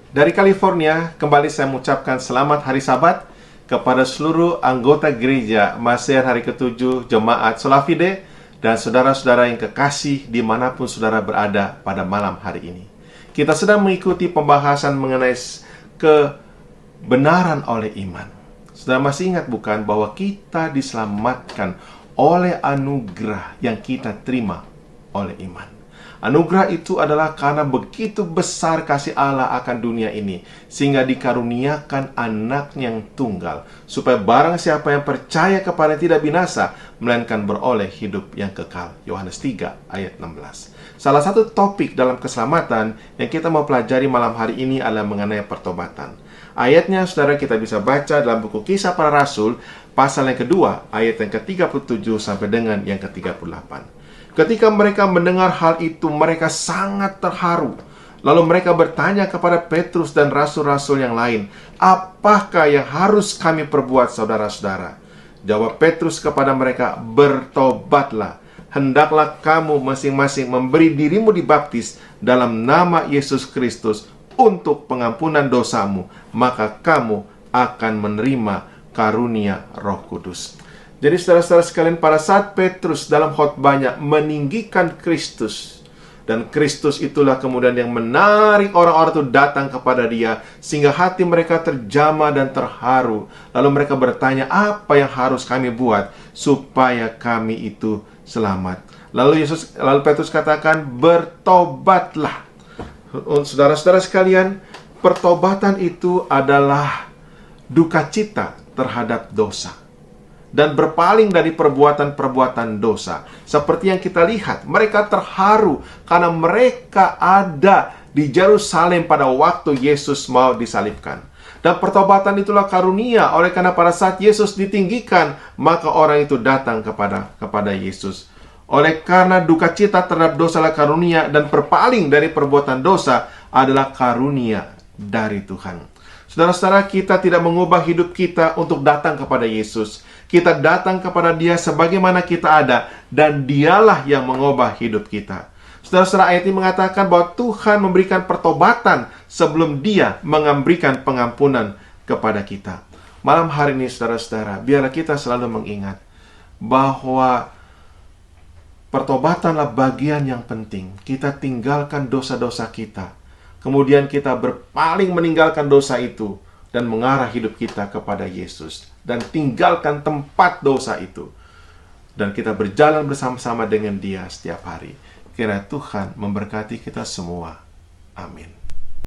Dari California, kembali saya mengucapkan selamat hari Sabat kepada seluruh anggota gereja Masehi hari ke-7 Jemaat Solafide dan saudara-saudara yang kekasih dimanapun saudara berada pada malam hari ini. Kita sedang mengikuti pembahasan mengenai kebenaran oleh iman. Saudara masih ingat bukan bahwa kita diselamatkan oleh anugerah yang kita terima oleh iman. Anugerah itu adalah karena begitu besar kasih Allah akan dunia ini, sehingga dikaruniakan anak-Nya yang tunggal, supaya barang siapa yang percaya kepada tidak binasa, melainkan beroleh hidup yang kekal. Yohanes 3 ayat 16. Salah satu topik dalam keselamatan yang kita mau pelajari malam hari ini adalah mengenai pertobatan. Ayatnya saudara kita bisa baca dalam buku Kisah Para Rasul, pasal yang kedua, ayat yang ke-37 sampai dengan yang ke-38. Ketika mereka mendengar hal itu, mereka sangat terharu. Lalu mereka bertanya kepada Petrus dan rasul-rasul yang lain, "Apakah yang harus kami perbuat, saudara-saudara?" Jawab Petrus kepada mereka, "Bertobatlah. Hendaklah kamu masing-masing memberi dirimu dibaptis dalam nama Yesus Kristus untuk pengampunan dosamu, maka kamu akan menerima karunia Roh Kudus." Jadi saudara-saudara sekalian, pada saat Petrus dalam khotbahnya meninggikan Kristus, dan Kristus itulah kemudian yang menarik orang-orang itu datang kepada dia, sehingga hati mereka terjamah dan terharu. Lalu mereka bertanya, "Apa yang harus kami buat supaya kami itu selamat?" Lalu Petrus katakan, "Bertobatlah." Saudara-saudara sekalian, pertobatan itu adalah duka cita terhadap dosa dan berpaling dari perbuatan-perbuatan dosa. Seperti yang kita lihat, mereka terharu karena mereka ada di Yerusalem pada waktu Yesus mau disalibkan. Dan pertobatan itulah karunia, oleh karena pada saat Yesus ditinggikan, maka orang itu datang kepada Yesus. Oleh karena duka cita terhadap dosa adalah karunia, dan berpaling dari perbuatan dosa adalah karunia dari Tuhan. Saudara-saudara, kita tidak mengubah hidup kita untuk datang kepada Yesus. Kita datang kepada Dia sebagaimana kita ada, dan Dialah yang mengubah hidup kita. Saudara-saudara, ayat ini mengatakan bahwa Tuhan memberikan pertobatan sebelum Dia memberikan pengampunan kepada kita. Malam hari ini, saudara-saudara, biarlah kita selalu mengingat bahwa pertobatanlah bagian yang penting. Kita tinggalkan dosa-dosa kita, kemudian kita berpaling meninggalkan dosa itu dan mengarah hidup kita kepada Yesus, dan tinggalkan tempat dosa itu, dan kita berjalan bersama-sama dengan Dia setiap hari. Kiranya Tuhan memberkati kita semua. Amin.